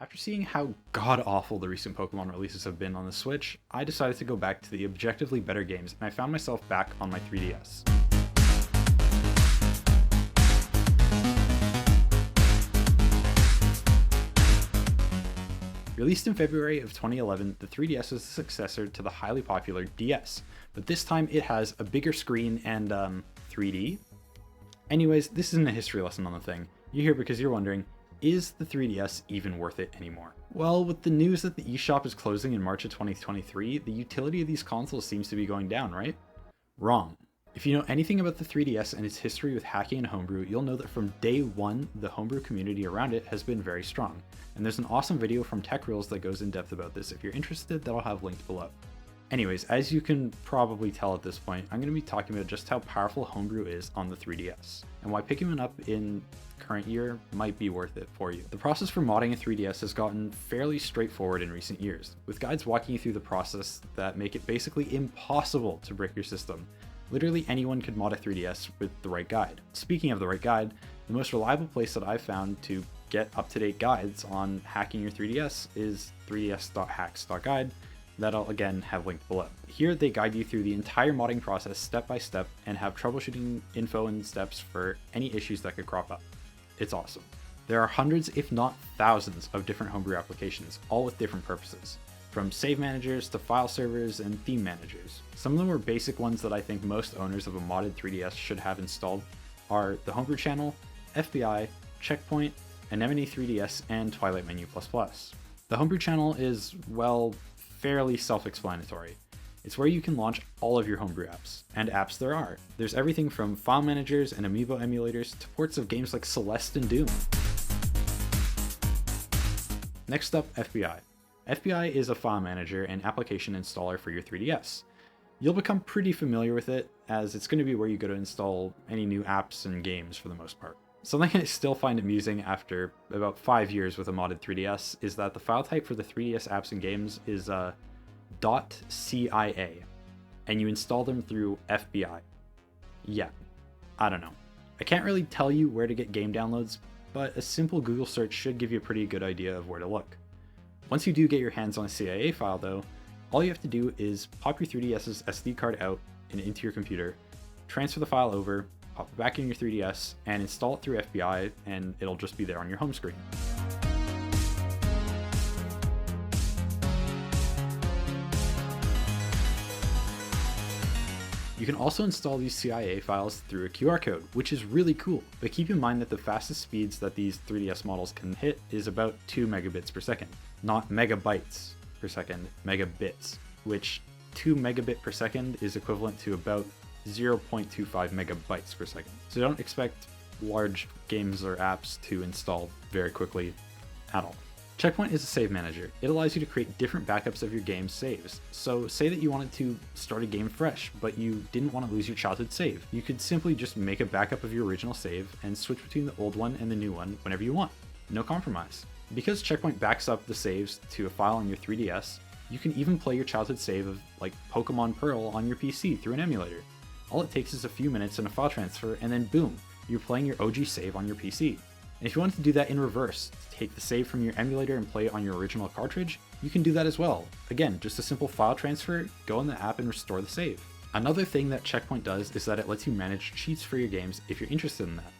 After seeing how god-awful the recent Pokemon releases have been on the Switch, I decided to go back to the objectively better games, and I found myself back on my 3DS. Released in February of 2011, the 3DS is the successor to the highly popular DS, but this time it has a bigger screen and, 3D? Anyways, this isn't a history lesson on the thing. You're here because you're wondering, is the 3DS even worth it anymore? Well, with the news that the eShop is closing in March of 2023, the utility of these consoles seems to be going down, right? Wrong. If you know anything about the 3DS and its history with hacking and homebrew, you'll know that from day one, the homebrew community around it has been very strong. And there's an awesome video from Tech Reels that goes in depth about this if you're interested, that I'll have linked below. Anyways, as you can probably tell at this point, I'm going to be talking about just how powerful homebrew is on the 3DS, and why picking one up in current year might be worth it for you. The process for modding a 3DS has gotten fairly straightforward in recent years, with guides walking you through the process that make it basically impossible to brick your system. Literally anyone could mod a 3DS with the right guide. Speaking of the right guide, the most reliable place that I've found to get up-to-date guides on hacking your 3DS is 3ds.hacks.guide, that I'll again have linked below. Here they guide you through the entire modding process step by step and have troubleshooting info and steps for any issues that could crop up. It's awesome. There are hundreds, if not thousands, of different homebrew applications, all with different purposes, from save managers to file servers and theme managers. Some of the more basic ones that I think most owners of a modded 3DS should have installed are the Homebrew Channel, FBI, Checkpoint, Anemone 3DS, and TwiLightMenu++. The Homebrew Channel is, well, fairly self-explanatory. It's where you can launch all of your homebrew apps, and apps there are. There's everything from file managers and amiibo emulators to ports of games like Celeste and Doom. Next up, FBI. FBI is a file manager and application installer for your 3DS. You'll become pretty familiar with it, as it's going to be where you go to install any new apps and games for the most part. Something I still find amusing after about 5 years with a modded 3DS is that the file type for the 3DS apps and games is .cia, and you install them through FBI. Yeah, I don't know. I can't really tell you where to get game downloads, but a simple Google search should give you a pretty good idea of where to look. Once you do get your hands on a CIA file though, all you have to do is pop your 3DS's SD card out and into your computer, transfer the file over, pop it back in your 3DS, and install it through FBI, and it'll just be there on your home screen. You can also install these CIA files through a QR code, which is really cool, but keep in mind that the fastest speeds that these 3DS models can hit is about 2 megabits per second, not megabytes per second, megabits, which 2 megabit per second is equivalent to about 0.25 megabytes per second. So don't expect large games or apps to install very quickly at all. Checkpoint is a save manager. It allows you to create different backups of your game's saves. So say that you wanted to start a game fresh, but you didn't want to lose your childhood save. You could simply just make a backup of your original save and switch between the old one and the new one whenever you want. No compromise. Because Checkpoint backs up the saves to a file on your 3DS, you can even play your childhood save of like Pokemon Pearl on your PC through an emulator. All it takes is a few minutes and a file transfer, and then boom, you're playing your OG save on your PC. And if you wanted to do that in reverse, take the save from your emulator and play it on your original cartridge, you can do that as well. Again, just a simple file transfer, go in the app and restore the save. Another thing that Checkpoint does is that it lets you manage cheats for your games if you're interested in that.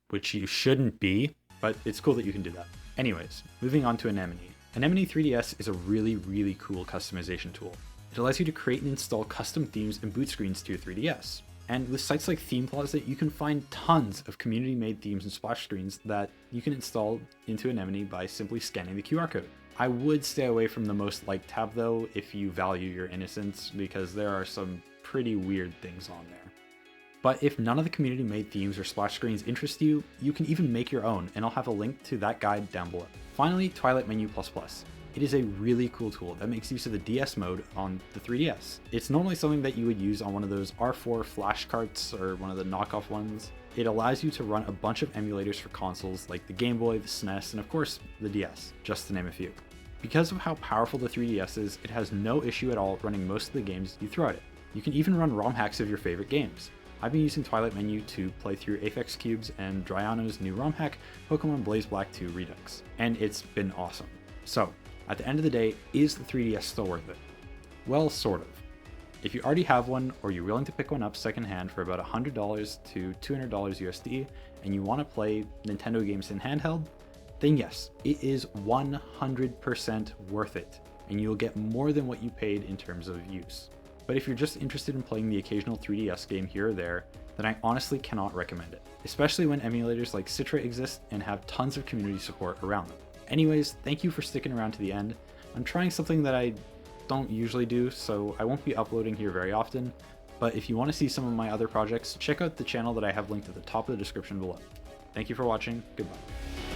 Which you shouldn't be, but it's cool that you can do that. Anyways, moving on to Anemone. Anemone 3DS is a really cool customization tool. It allows you to create and install custom themes and boot screens to your 3DS. And with sites like Theme Closet, you can find tons of community-made themes and splash screens that you can install into Anemone by simply scanning the QR code. I would stay away from the most liked tab though if you value your innocence, because there are some pretty weird things on there. But if none of the community-made themes or splash screens interest you, you can even make your own, and I'll have a link to that guide down below. Finally, TwiLightMenu++. It is a really cool tool that makes use of the DS mode on the 3DS. It's normally something that you would use on one of those R4 flash carts or one of the knockoff ones. It allows you to run a bunch of emulators for consoles like the Game Boy, the SNES, and of course the DS, just to name a few. Because of how powerful the 3DS is, it has no issue at all running most of the games you throw at it. You can even run ROM hacks of your favorite games. I've been using TwiLightMenu to play through Aphex Cubes and Dryano's new ROM hack, Pokemon Blaze Black 2 Redux, and it's been awesome. So, at the end of the day, is the 3DS still worth it? Well, sort of. If you already have one, or you're willing to pick one up secondhand for about $100 to $200 USD, and you want to play Nintendo games in handheld, then yes, it is 100% worth it, and you'll get more than what you paid in terms of use. But if you're just interested in playing the occasional 3DS game here or there, then I honestly cannot recommend it, especially when emulators like Citra exist and have tons of community support around them. Anyways, thank you for sticking around to the end. I'm trying something that I don't usually do, so I won't be uploading here very often, but if you want to see some of my other projects, check out the channel that I have linked at the top of the description below. Thank you for watching, goodbye.